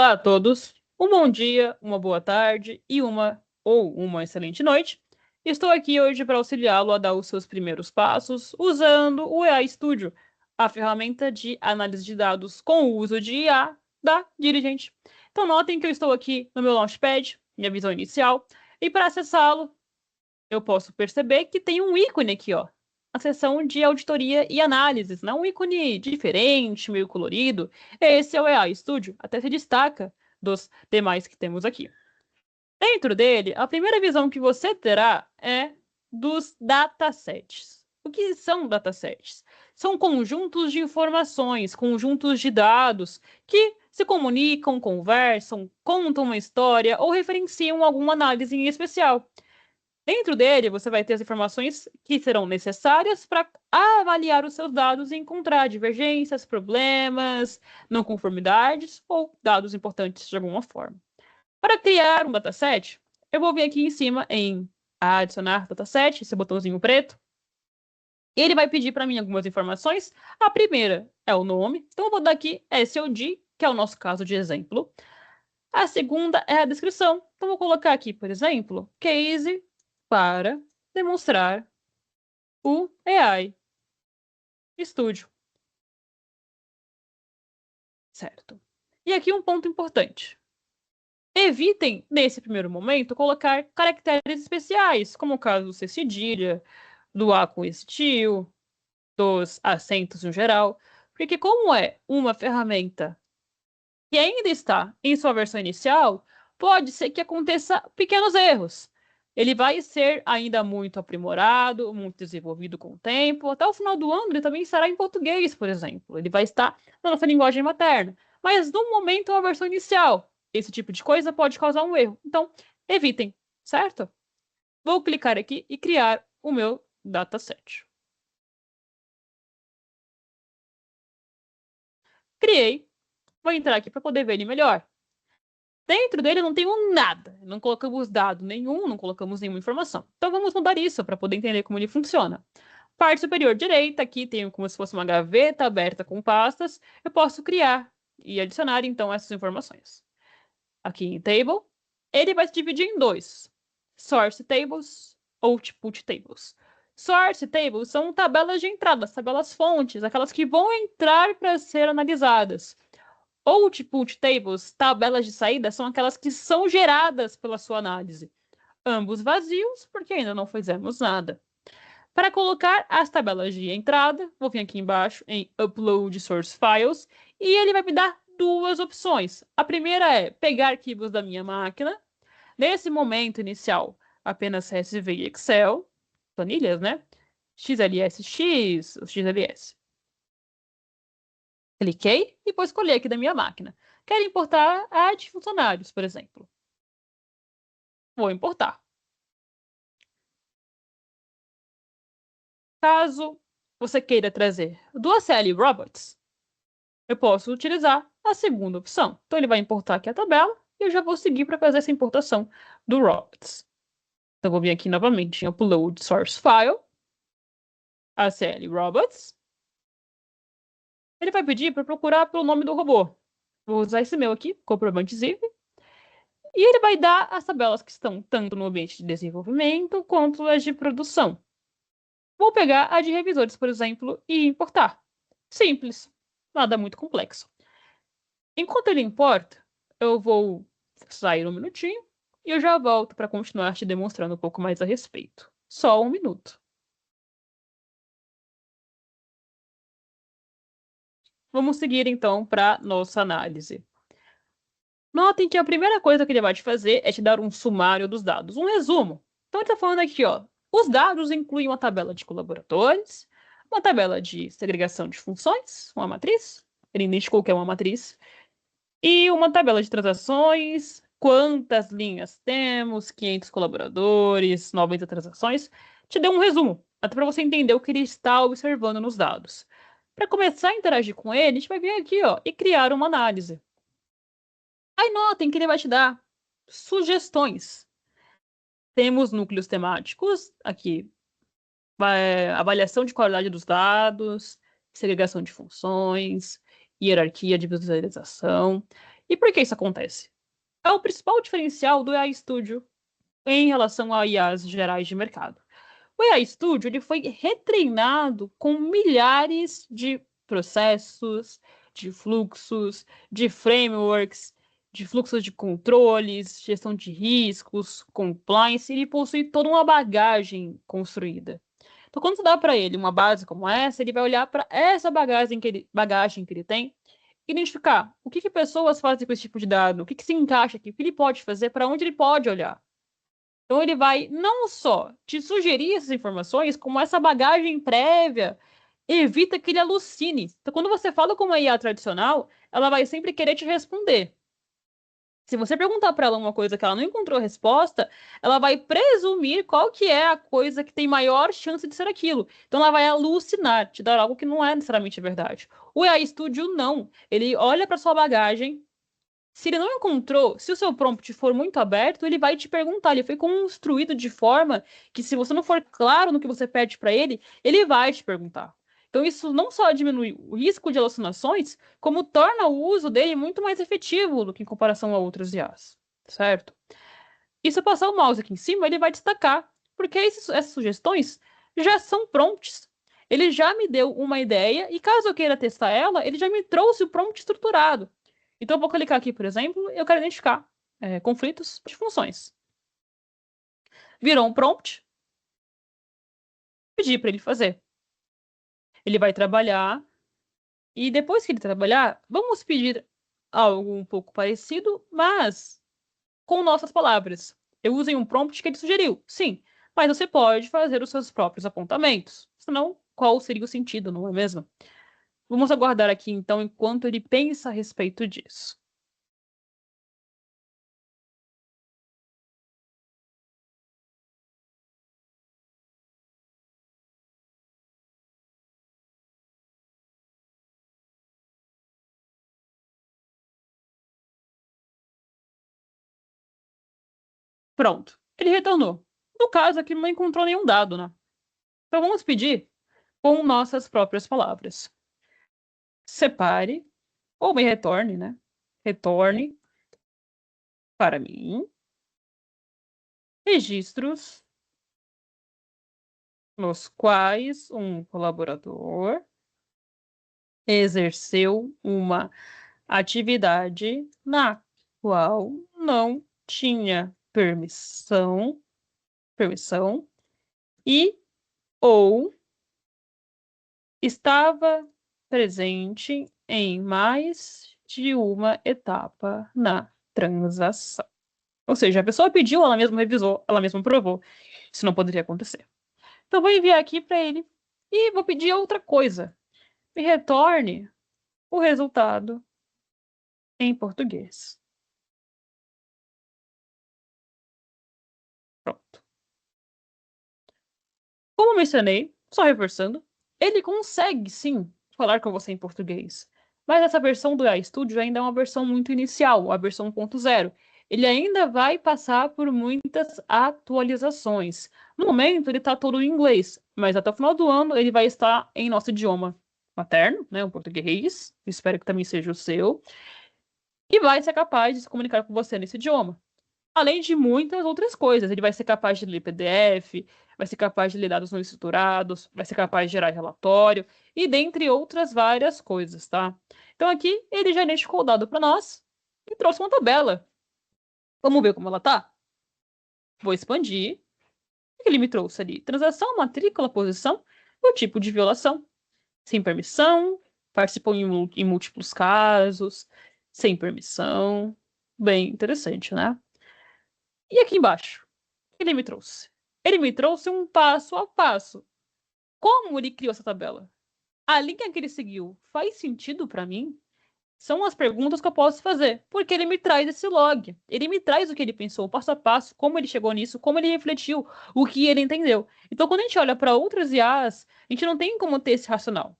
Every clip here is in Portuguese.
Olá a todos, um bom dia, uma boa tarde e uma excelente noite. Estou aqui hoje para auxiliá-lo a dar os seus primeiros passos usando o AI Studio, a ferramenta de análise de dados com o uso de IA da Dirigente. Então notem que eu estou aqui no meu Launchpad, minha visão inicial, e para acessá-lo eu posso perceber que tem um ícone aqui, ó, a seção de auditoria e análises, não um ícone diferente, meio colorido. Esse é o AI Studio, até se destaca dos demais que temos aqui. Dentro dele, a primeira visão que você terá é dos datasets. O que são datasets? São conjuntos de informações, conjuntos de dados que se comunicam, conversam, contam uma história ou referenciam alguma análise em especial. Dentro dele, você vai ter as informações que serão necessárias para avaliar os seus dados e encontrar divergências, problemas, não conformidades ou dados importantes de alguma forma. Para criar um dataset, eu vou vir aqui em cima em adicionar dataset, esse botãozinho preto. Ele vai pedir para mim algumas informações. A primeira é o nome, então eu vou dar aqui SOD, que é o nosso caso de exemplo. A segunda é a descrição. Então, vou colocar aqui, por exemplo, case para demonstrar o AI Studio. Certo. E aqui um ponto importante. Evitem, nesse primeiro momento, colocar caracteres especiais, como o caso do C cedilha, do A com esse tio, dos acentos no geral, porque como é uma ferramenta que ainda está em sua versão inicial, pode ser que aconteça pequenos erros. Ele vai ser ainda muito aprimorado, muito desenvolvido com o tempo. Até o final do ano, ele também estará em português, por exemplo. Ele vai estar na nossa linguagem materna. Mas, no momento, é a versão inicial. Esse tipo de coisa pode causar um erro. Então, evitem, certo? Vou clicar aqui e criar o meu dataset. Criei. Vou entrar aqui para poder ver ele melhor. Dentro dele não tenho nada, não colocamos dado nenhum, não colocamos nenhuma informação. Então vamos mudar isso para poder entender como ele funciona. Parte superior direita, aqui tenho como se fosse uma gaveta aberta com pastas. Eu posso criar e adicionar então essas informações. Aqui em Table, ele vai se dividir em dois: Source Tables, Output Tables. Source Tables são tabelas de entrada, tabelas fontes, aquelas que vão entrar para ser analisadas. Output tables, tabelas de saída, são aquelas que são geradas pela sua análise. Ambos vazios, porque ainda não fizemos nada. Para colocar as tabelas de entrada, vou vir aqui embaixo em Upload Source Files, e ele vai me dar duas opções. A primeira é pegar arquivos da minha máquina. Nesse momento inicial, apenas CSV e Excel, planilhas, né? XLSX, XLS. Cliquei e vou escolher aqui da minha máquina. Quero importar a de funcionários, por exemplo. Vou importar. Caso você queira trazer do ACL Robots, eu posso utilizar a segunda opção. Então, ele vai importar aqui a tabela e eu já vou seguir para fazer essa importação do Robots. Então, vou vir aqui novamente em Upload Source File, ACL Robots. Ele vai pedir para procurar pelo nome do robô. Vou usar esse meu aqui, comprovante zip. E ele vai dar as tabelas que estão tanto no ambiente de desenvolvimento quanto as de produção. Vou pegar a de revisores, por exemplo, e importar. Simples, nada muito complexo. Enquanto ele importa, eu vou sair um minutinho e eu já volto para continuar te demonstrando um pouco mais a respeito. Só um minuto. Vamos seguir então para nossa análise. Notem que a primeira coisa que ele vai te fazer é te dar um sumário dos dados, um resumo. Então, ele está falando aqui, ó, os dados incluem uma tabela de colaboradores, uma tabela de segregação de funções, uma matriz, ele indicou que é uma matriz, e uma tabela de transações, quantas linhas temos, 500 colaboradores, 90 transações. Te deu um resumo, até para você entender o que ele está observando nos dados. Para começar a interagir com ele, a gente vai vir aqui, ó, e criar uma análise. Aí notem que ele vai te dar sugestões. Temos núcleos temáticos, aqui, avaliação de qualidade dos dados, segregação de funções, hierarquia de visualização. E por que isso acontece? É o principal diferencial do AI Studio em relação a IAs gerais de mercado. O AI Studio ele foi retreinado com milhares de processos, de fluxos, de frameworks, de fluxos de controles, gestão de riscos, compliance. Ele possui toda uma bagagem construída. Então, quando você dá para ele uma base como essa, ele vai olhar para essa bagagem que ele tem, identificar o que pessoas fazem com esse tipo de dado, o que se encaixa aqui, o que ele pode fazer, para onde ele pode olhar. Então ele vai não só te sugerir essas informações, como essa bagagem prévia evita que ele alucine. Então quando você fala com uma IA tradicional, ela vai sempre querer te responder. Se você perguntar para ela uma coisa que ela não encontrou resposta, ela vai presumir qual que é a coisa que tem maior chance de ser aquilo. Então ela vai alucinar, te dar algo que não é necessariamente verdade. O AI Studio não. Ele olha para sua bagagem, se ele não encontrou, se o seu prompt for muito aberto, ele vai te perguntar. Ele foi construído de forma que, se você não for claro no que você pede para ele vai te perguntar. Então, isso não só diminui o risco de alucinações, como torna o uso dele muito mais efetivo do que em comparação a outros IAs, certo? E se eu passar o mouse aqui em cima, ele vai destacar, porque essas sugestões já são prompts. Ele já me deu uma ideia, e caso eu queira testar ela, ele já me trouxe o prompt estruturado. Então, eu vou clicar aqui, por exemplo, eu quero identificar conflitos de funções. Virou um prompt, pedi para ele fazer. Ele vai trabalhar, e depois que ele trabalhar, vamos pedir algo um pouco parecido, mas com nossas palavras. Eu usei um prompt que ele sugeriu, sim, mas você pode fazer os seus próprios apontamentos. Senão, qual seria o sentido, não é mesmo? Vamos aguardar aqui, então, enquanto ele pensa a respeito disso. Pronto, ele retornou. No caso, aqui não encontrou nenhum dado, né? Então, vamos pedir com nossas próprias palavras. Separe, ou me retorne, né? Retorne para mim registros nos quais um colaborador exerceu uma atividade na qual não tinha permissão e ou estava presente em mais de uma etapa na transação. Ou seja, a pessoa pediu, ela mesma revisou, ela mesma provou. Isso não poderia acontecer. Então, vou enviar aqui para ele e vou pedir outra coisa. Me retorne o resultado em português. Pronto. Como mencionei, só reforçando, ele consegue sim falar com você em português. Mas essa versão do iStudio ainda é uma versão muito inicial, a versão 1.0. Ele ainda vai passar por muitas atualizações. No momento, ele está todo em inglês, mas até o final do ano ele vai estar em nosso idioma materno, né, o português. Espero que também seja o seu. E vai ser capaz de se comunicar com você nesse idioma. Além de muitas outras coisas. Ele vai ser capaz de ler PDF, vai ser capaz de ler dados não estruturados, vai ser capaz de gerar relatório, e dentre outras várias coisas, tá? Então aqui ele já identificou o dado para nós e trouxe uma tabela. Vamos ver como ela tá? Vou expandir. O que ele me trouxe ali? Transação, matrícula, posição, o tipo de violação. Sem permissão, participou em múltiplos casos, sem permissão. Bem interessante, né? E aqui embaixo, o que ele me trouxe? Ele me trouxe um passo a passo. Como ele criou essa tabela? A linha que ele seguiu faz sentido para mim? São as perguntas que eu posso fazer, porque ele me traz esse log. Ele me traz o que ele pensou, passo a passo, como ele chegou nisso, como ele refletiu, o que ele entendeu. Então, quando a gente olha para outras IAs, a gente não tem como ter esse racional.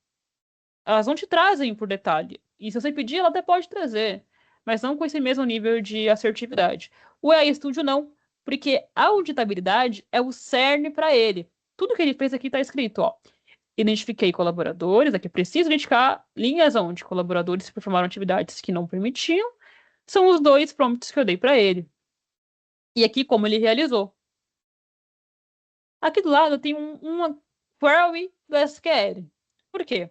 Elas não te trazem por detalhe. E se você pedir, ela até pode trazer, mas não com esse mesmo nível de assertividade. O AI Studio não, porque a auditabilidade é o cerne para ele. Tudo que ele fez aqui está escrito, ó. Identifiquei colaboradores, aqui preciso identificar linhas onde colaboradores performaram atividades que não permitiam, são os 2 prompts que eu dei para ele. E aqui como ele realizou. Aqui do lado tem uma query do SQL. Por quê?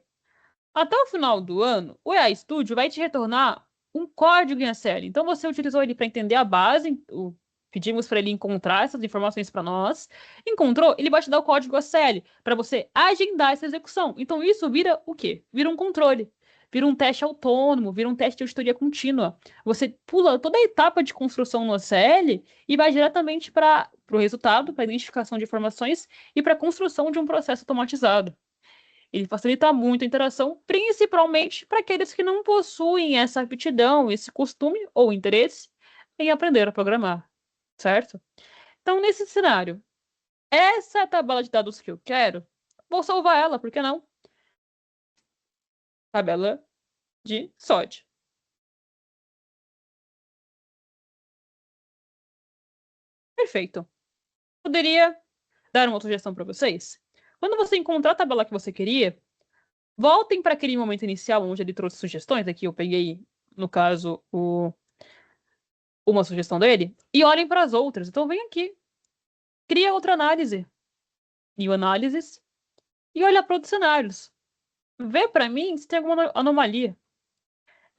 Até o final do ano, o AI Studio vai te retornar um código em SQL. Então, você utilizou ele para entender a base, pedimos para ele encontrar essas informações para nós. Encontrou, ele vai te dar o código SQL para você agendar essa execução. Então, isso vira o quê? Vira um controle. Vira um teste autônomo, vira um teste de auditoria contínua. Você pula toda a etapa de construção no SQL e vai diretamente para o resultado, para a identificação de informações e para a construção de um processo automatizado. Ele facilita muito a interação, principalmente para aqueles que não possuem essa aptidão, esse costume ou interesse em aprender a programar, certo? Então, nesse cenário, essa é a tabela de dados que eu quero. Vou salvar ela, por que não? Tabela de SOD. Perfeito. Poderia dar uma sugestão para vocês? Quando você encontrar a tabela que você queria, voltem para aquele momento inicial onde ele trouxe sugestões. Aqui eu peguei, no caso, uma sugestão dele, e olhem para as outras. Então vem aqui, cria outra análise, new análises, e olha para outros cenários. Vê para mim se tem alguma anomalia.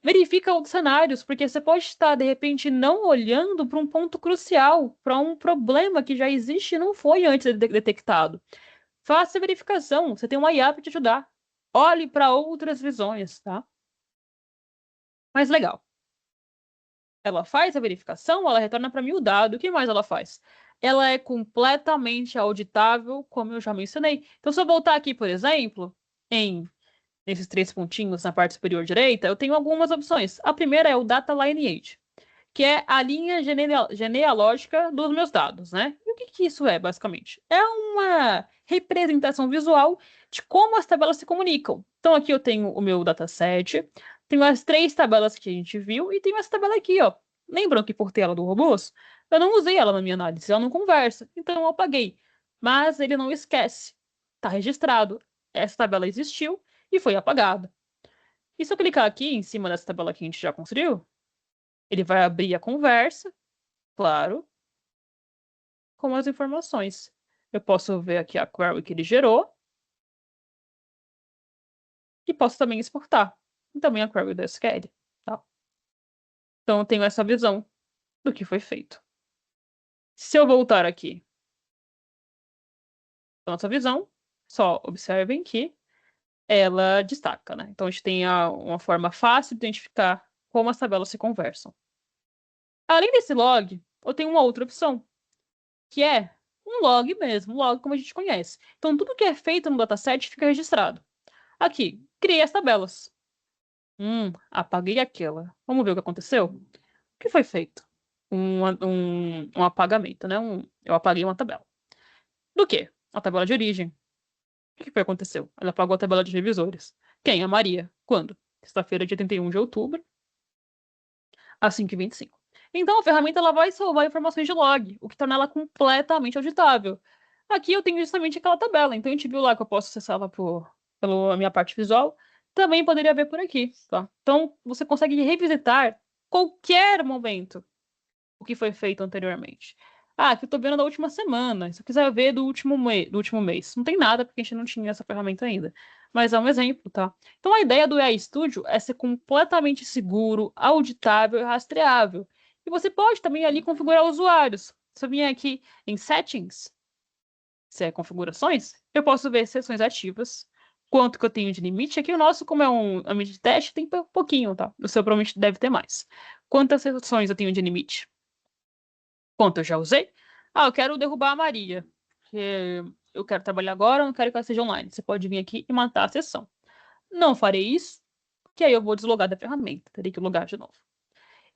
Verifica outros cenários, porque você pode estar, de repente, não olhando para um ponto crucial, para um problema que já existe e não foi antes detectado. Faça a verificação, você tem uma IA para te ajudar. Olhe para outras visões, tá? Mas legal. Ela faz a verificação, ela retorna para mim o dado. O que mais ela faz? Ela é completamente auditável, como eu já mencionei. Então, se eu voltar aqui, por exemplo, nesses 3 pontinhos na parte superior direita, eu tenho algumas opções. A primeira é o Data Lineage, que é a linha genealógica dos meus dados, né? E o que isso é, basicamente? É uma representação visual de como as tabelas se comunicam. Então, aqui eu tenho o meu dataset, tenho as 3 tabelas que a gente viu e tenho essa tabela aqui, ó. Lembram que por tela do robôs, eu não usei ela na minha análise, ela não conversa, então eu apaguei. Mas ele não esquece. Está registrado. Essa tabela existiu e foi apagada. E se eu clicar aqui em cima dessa tabela que a gente já construiu, ele vai abrir a conversa, claro, com as informações. Eu posso ver aqui a query que ele gerou e posso também exportar. E também a query do SQL. Tá? Então, eu tenho essa visão do que foi feito. Se eu voltar aqui a nossa visão, só observem que ela destaca, né? Então, a gente tem uma forma fácil de identificar como as tabelas se conversam. Além desse log, eu tenho uma outra opção, que é um log mesmo, um log como a gente conhece. Então, tudo que é feito no dataset fica registrado. Aqui, criei as tabelas. Apaguei aquela. Vamos ver o que aconteceu? O que foi feito? Um apagamento, né? Eu apaguei uma tabela. Do quê? A tabela de origem. O que foi que aconteceu? Ela apagou a tabela de revisores. Quem? A Maria. Quando? Sexta-feira, dia 31 de outubro, às 5h25. Então, a ferramenta ela vai salvar informações de log, o que torna ela completamente auditável. Aqui eu tenho justamente aquela tabela, então a gente viu lá que eu posso acessá-la pela minha parte visual. Também poderia ver por aqui, tá? Então, você consegue revisitar qualquer momento o que foi feito anteriormente. Aqui eu tô vendo da última semana. Se eu quiser ver do último mês. Não tem nada, porque a gente não tinha essa ferramenta ainda. Mas é um exemplo, tá? Então a ideia do AI Studio é ser completamente seguro, auditável e rastreável. E você pode também ali configurar usuários. Se eu vier aqui em Settings, se é configurações, eu posso ver sessões ativas, quanto que eu tenho de limite. Aqui o nosso, como é um ambiente de teste, tem pouquinho, tá? O seu provavelmente deve ter mais. Quantas sessões eu tenho de limite? Quanto eu já usei? Eu quero derrubar a Maria, porque eu quero trabalhar agora, eu não quero que ela seja online. Você pode vir aqui e matar a sessão. Não farei isso, que aí eu vou deslogar da ferramenta, terei que logar de novo.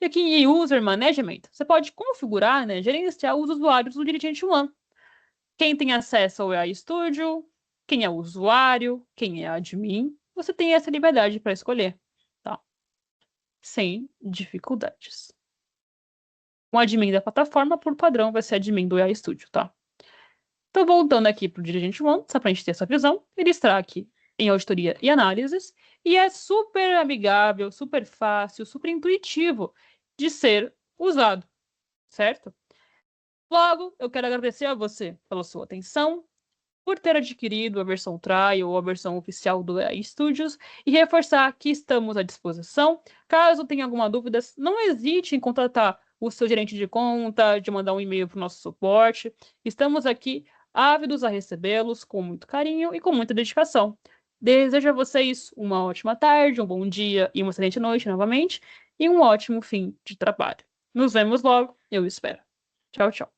E aqui em User Management, você pode configurar, né, gerenciar os usuários do Dirigente One. Quem tem acesso ao AI Studio, quem é o usuário, quem é admin, você tem essa liberdade para escolher, tá? Sem dificuldades. Um admin da plataforma, por padrão, vai ser admin do AI Studio, tá? Então, voltando aqui para o Dirigente One, só para a gente ter essa visão, ele está aqui em auditoria e análises, e é super amigável, super fácil, super intuitivo. de ser usado, certo? Logo, eu quero agradecer a você pela sua atenção, por ter adquirido a versão trial ou a versão oficial do AI Studios e reforçar que estamos à disposição. Caso tenha alguma dúvida, não hesite em contatar o seu gerente de conta, de mandar um e-mail para o nosso suporte. Estamos aqui ávidos a recebê-los com muito carinho e com muita dedicação. Desejo a vocês uma ótima tarde, um bom dia e uma excelente noite novamente, e um ótimo fim de trabalho. Nos vemos logo, eu espero. Tchau, tchau.